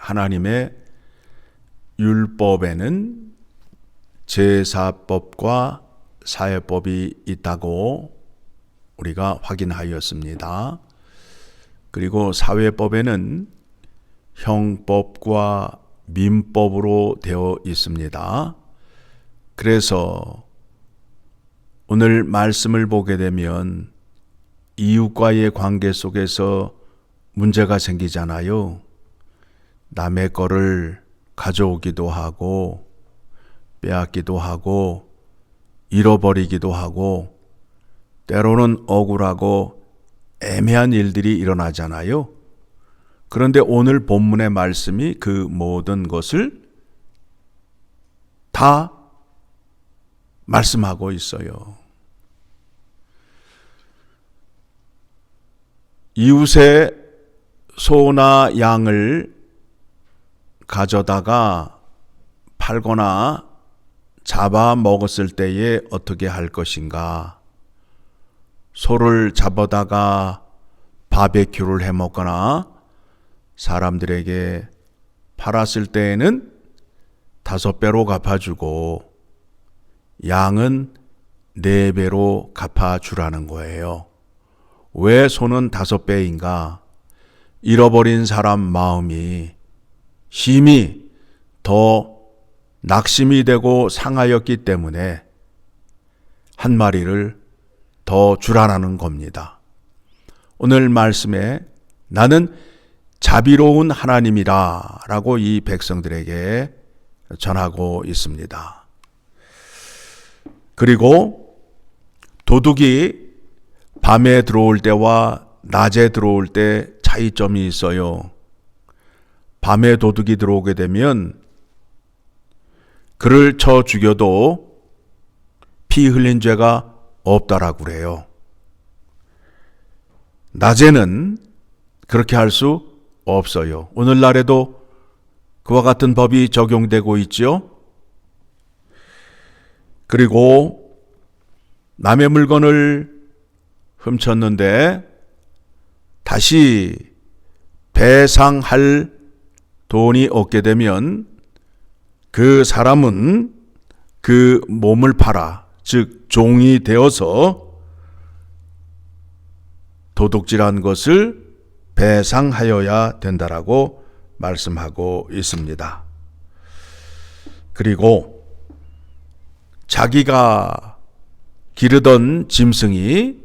하나님의 율법에는 제사법과 사회법이 있다고 우리가 확인하였습니다. 그리고 사회법에는 형법과 민법으로 되어 있습니다. 그래서 오늘 말씀을 보게 되면 이웃과의 관계 속에서 문제가 생기잖아요. 남의 거를 가져오기도 하고 빼앗기도 하고 잃어버리기도 하고 때로는 억울하고 애매한 일들이 일어나잖아요. 그런데 오늘 본문의 말씀이 그 모든 것을 다 말씀하고 있어요. 이웃의 소나 양을 가져다가 팔거나 잡아 먹었을 때에 어떻게 할 것인가? 소를 잡아다가 바베큐를 해 먹거나 사람들에게 팔았을 때에는 5배로 갚아주고 양은 4배로 갚아주라는 거예요. 왜 소는 5배인가? 잃어버린 사람 마음이 심히 더 낙심이 되고 상하였기 때문에 한 마리를 더 주라는 겁니다. 오늘 말씀에 나는 자비로운 하나님이라 라고 이 백성들에게 전하고 있습니다. 그리고 도둑이 밤에 들어올 때와 낮에 들어올 때 차이점이 있어요. 밤에 도둑이 들어오게 되면 그를 쳐 죽여도 피 흘린 죄가 없다라고 그래요. 낮에는 그렇게 할 수 없어요. 오늘날에도 그와 같은 법이 적용되고 있죠. 그리고 남의 물건을 훔쳤는데 다시 배상할 돈이 없게 되면 그 사람은 그 몸을 팔아, 즉 종이 되어서 도둑질한 것을 배상하여야 된다라고 말씀하고 있습니다. 그리고 자기가 기르던 짐승이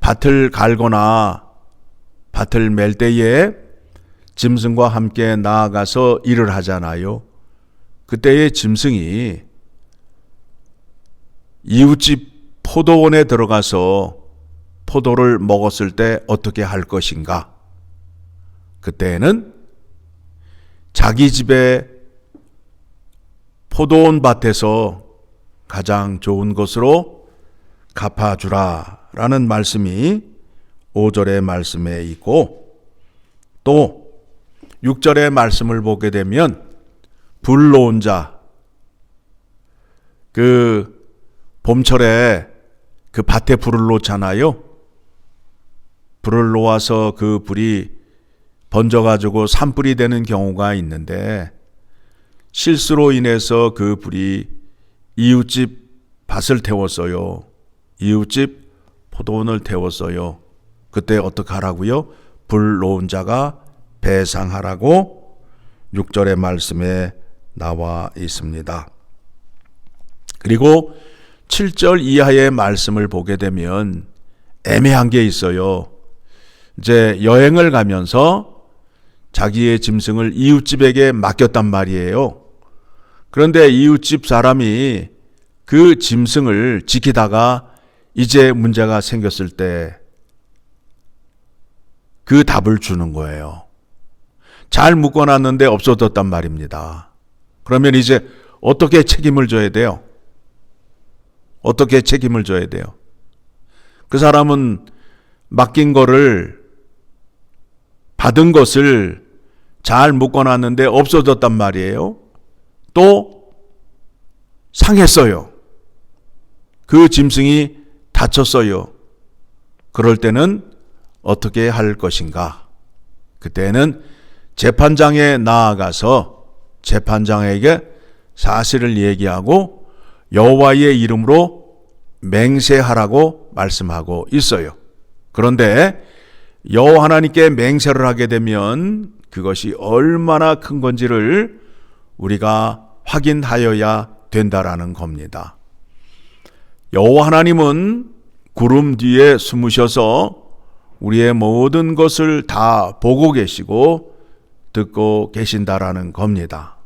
밭을 갈거나 밭을 멜 때에 짐승과 함께 나아가서 일을 하잖아요. 그때의 짐승이 이웃집 포도원에 들어가서 포도를 먹었을 때 어떻게 할 것인가? 그때는 자기 집에 포도원 밭에서 가장 좋은 것으로 갚아주라 라는 말씀이 5절의 말씀에 있고, 또 6절의 말씀을 보게 되면 불 놓은 자, 그 봄철에 그 밭에 불을 놓잖아요. 불을 놓아서 그 불이 번져가지고 산불이 되는 경우가 있는데 실수로 인해서 그 불이 이웃집 밭을 태웠어요. 이웃집 포도원을 태웠어요. 그때 어떻게 하라고요? 불 놓은 자가 배상하라고 6절의 말씀에 나와 있습니다. 그리고 7절 이하의 말씀을 보게 되면 애매한 게 있어요. 이제 여행을 가면서 자기의 짐승을 이웃집에게 맡겼단 말이에요. 그런데 이웃집 사람이 그 짐승을 지키다가 이제 문제가 생겼을 때 그 답을 주는 거예요. 잘 묶어놨는데 없어졌단 말입니다. 그러면 이제 어떻게 책임을 져야 돼요? 어떻게 책임을 져야 돼요? 그 사람은 맡긴 거를, 받은 것을 잘 묶어놨는데 없어졌단 말이에요. 또 상했어요. 그 짐승이 다쳤어요. 그럴 때는 어떻게 할 것인가? 그때는 재판장에 나아가서 재판장에게 사실을 얘기하고 여호와의 이름으로 맹세하라고 말씀하고 있어요. 그런데 여호와 하나님께 맹세를 하게 되면 그것이 얼마나 큰 건지를 우리가 확인하여야 된다라는 겁니다. 여호와 하나님은 구름 뒤에 숨으셔서 우리의 모든 것을 다 보고 계시고 듣고 계신다라는 겁니다.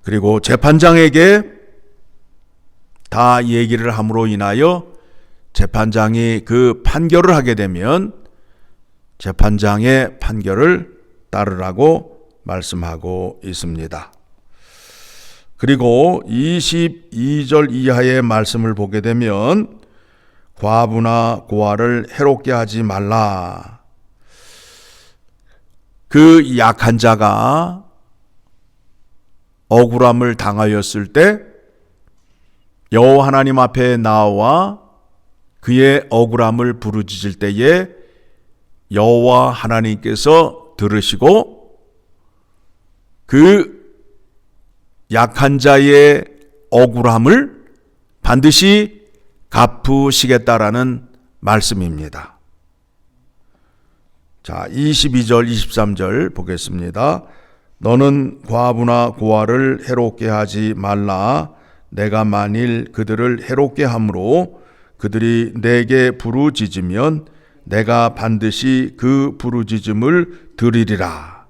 그리고 재판장에게 다 얘기를 함으로 인하여 재판장이 그 판결을 하게 되면 재판장의 판결을 따르라고 말씀하고 있습니다. 그리고 22절 이하의 말씀을 보게 되면 과부나 고아를 해롭게 하지 말라. 그 약한 자가 억울함을 당하였을 때 여호와 하나님 앞에 나와 그의 억울함을 부르짖을 때에 여호와 하나님께서 들으시고 그 약한 자의 억울함을 반드시 갚으시겠다라는 말씀입니다. 자, 22절, 23절 보겠습니다. 너는 과부나 고아를 해롭게 하지 말라. 내가 만일 그들을 해롭게 함으로 그들이 내게 부르짖으면 내가 반드시 그 부르짖음을 들으리라.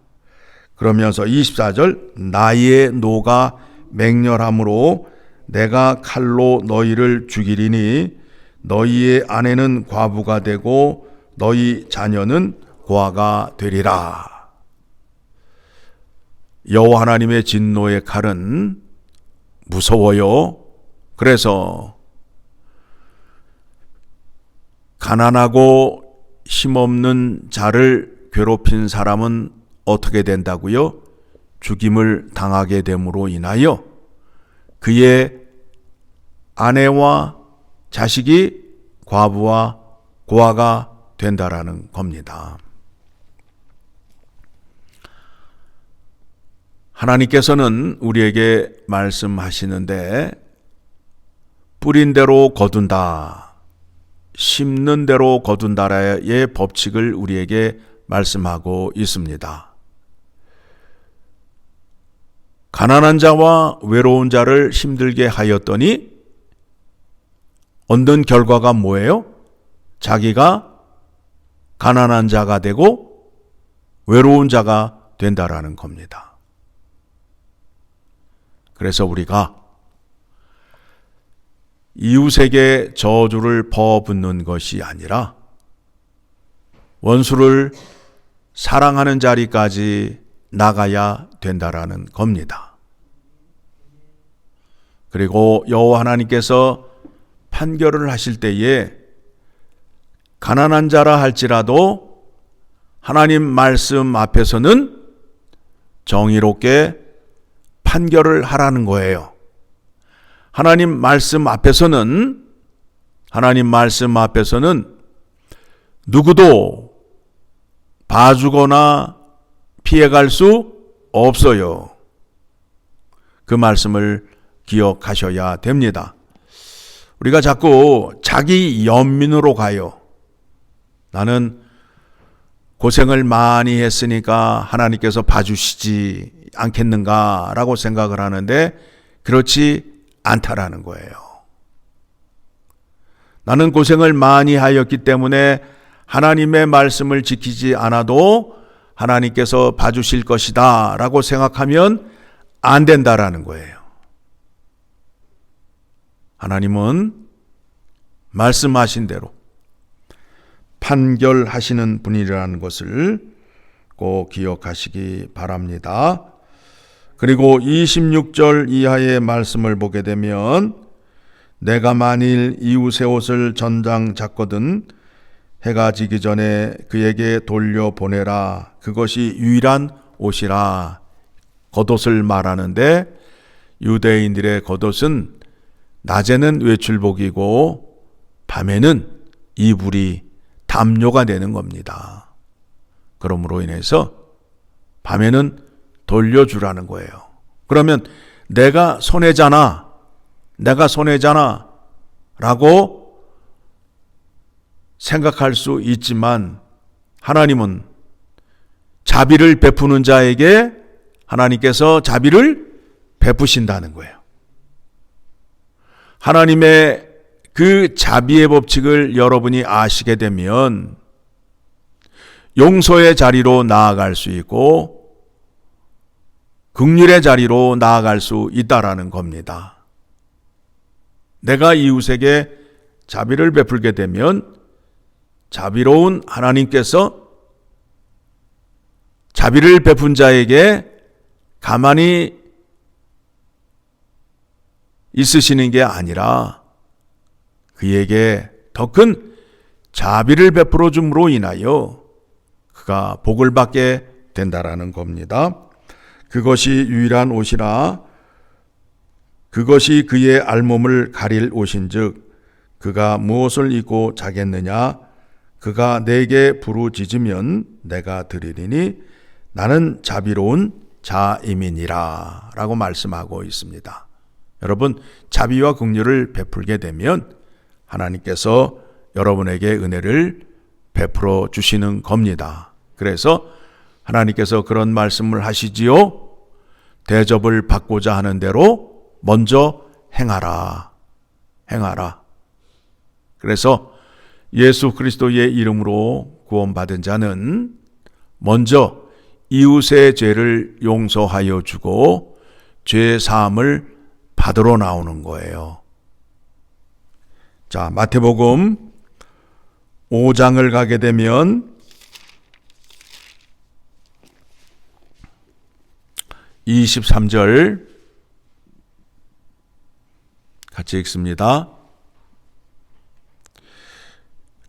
그러면서 24절 나의 노가 맹렬함으로 내가 칼로 너희를 죽이리니 너희의 아내는 과부가 되고 너희 자녀는 고아가 되리라. 여호와 하나님의 진노의 칼은 무서워요. 그래서 가난하고 힘없는 자를 괴롭힌 사람은 어떻게 된다고요? 죽임을 당하게 됨으로 인하여 그의 아내와 자식이 과부와 고아가 된다라는 겁니다. 하나님께서는 우리에게 말씀하시는데 뿌린 대로 거둔다, 심는 대로 거둔다라의 법칙을 우리에게 말씀하고 있습니다. 가난한 자와 외로운 자를 힘들게 하였더니 얻는 결과가 뭐예요? 자기가 가난한 자가 되고 외로운 자가 된다라는 겁니다. 그래서 우리가 이웃에게 저주를 퍼붓는 것이 아니라 원수를 사랑하는 자리까지 나가야 된다라는 겁니다. 그리고 여호와 하나님께서 판결을 하실 때에 가난한 자라 할지라도 하나님 말씀 앞에서는 정의롭게 판결을 하라는 거예요. 하나님 말씀 앞에서는 누구도 봐주거나 피해갈 수 없어요. 그 말씀을 기억하셔야 됩니다. 우리가 자꾸 자기 연민으로 가요. 나는 고생을 많이 했으니까 하나님께서 봐주시지 않겠는가라고 생각을 하는데 그렇지 않다라는 거예요. 나는 고생을 많이 하였기 때문에 하나님의 말씀을 지키지 않아도 하나님께서 봐주실 것이다 라고 생각하면 안 된다라는 거예요. 하나님은 말씀하신 대로 판결하시는 분이라는 것을 꼭 기억하시기 바랍니다. 그리고 26절 이하의 말씀을 보게 되면 내가 만일 이웃의 옷을 전장 잤거든 해가 지기 전에 그에게 돌려보내라. 그것이 유일한 옷이라. 겉옷을 말하는데 유대인들의 겉옷은 낮에는 외출복이고 밤에는 이불이 담요가 되는 겁니다. 그러므로 인해서 밤에는 돌려주라는 거예요. 그러면 내가 손해잖아 라고 생각할 수 있지만, 하나님은 자비를 베푸는 자에게 하나님께서 자비를 베푸신다는 거예요. 하나님의 그 자비의 법칙을 여러분이 아시게 되면 용서의 자리로 나아갈 수 있고 긍휼의 자리로 나아갈 수 있다라는 겁니다. 내가 이웃에게 자비를 베풀게 되면 자비로운 하나님께서 자비를 베푼 자에게 가만히 있으시는 게 아니라 그에게 더 큰 자비를 베풀어 줌으로 인하여 그가 복을 받게 된다라는 겁니다. 그것이 유일한 옷이라 그것이 그의 알몸을 가릴 옷인즉 그가 무엇을 입고 자겠느냐? 그가 내게 부르짖으면 내가 드리리니 나는 자비로운 자임이니라 라고 말씀하고 있습니다. 여러분, 자비와 긍휼을 베풀게 되면 하나님께서 여러분에게 은혜를 베풀어 주시는 겁니다. 그래서 하나님께서 그런 말씀을 하시지요. 대접을 받고자 하는 대로 먼저 행하라. 그래서 예수 그리스도의 이름으로 구원받은 자는 먼저 이웃의 죄를 용서하여 주고 죄 사함을 받으러 나오는 거예요. 자, 마태복음 5장을 가게 되면 23절 같이 읽습니다.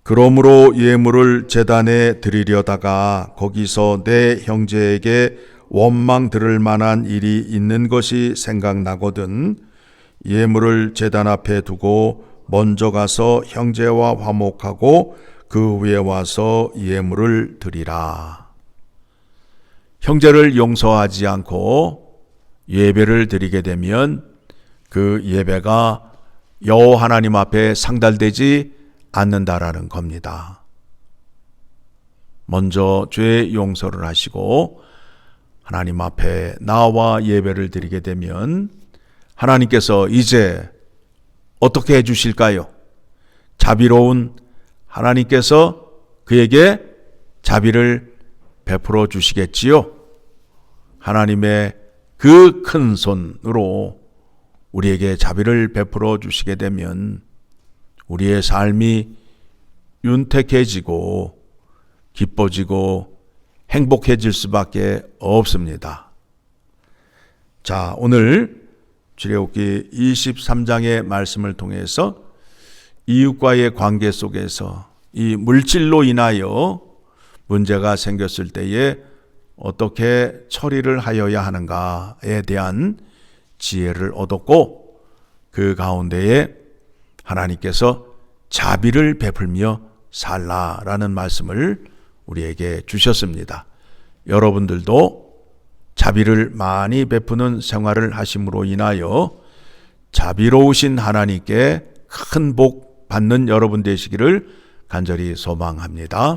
그러므로 예물을 제단에 드리려다가 거기서 내 형제에게 원망 들을 만한 일이 있는 것이 생각나거든 예물을 제단 앞에 두고 먼저 가서 형제와 화목하고 그 후에 와서 예물을 드리라. 형제를 용서하지 않고 예배를 드리게 되면 그 예배가 여호와 하나님 앞에 상달되지 않는다라는 겁니다. 먼저 죄 용서를 하시고 하나님 앞에 나와 예배를 드리게 되면 하나님께서 이제 어떻게 해주실까요? 자비로운 하나님께서 그에게 자비를 베풀어 주시겠지요. 하나님의 그 큰 손으로 우리에게 자비를 베풀어 주시게 되면 우리의 삶이 윤택해지고 기뻐지고 행복해질 수밖에 없습니다. 자, 오늘 출애굽기 23장의 말씀을 통해서 이웃과의 관계 속에서 이 물질로 인하여 문제가 생겼을 때에 어떻게 처리를 하여야 하는가에 대한 지혜를 얻었고 그 가운데에 하나님께서 자비를 베풀며 살라라는 말씀을 우리에게 주셨습니다. 여러분들도 자비를 많이 베푸는 생활을 하심으로 인하여 자비로우신 하나님께 큰 복 받는 여러분 되시기를 간절히 소망합니다.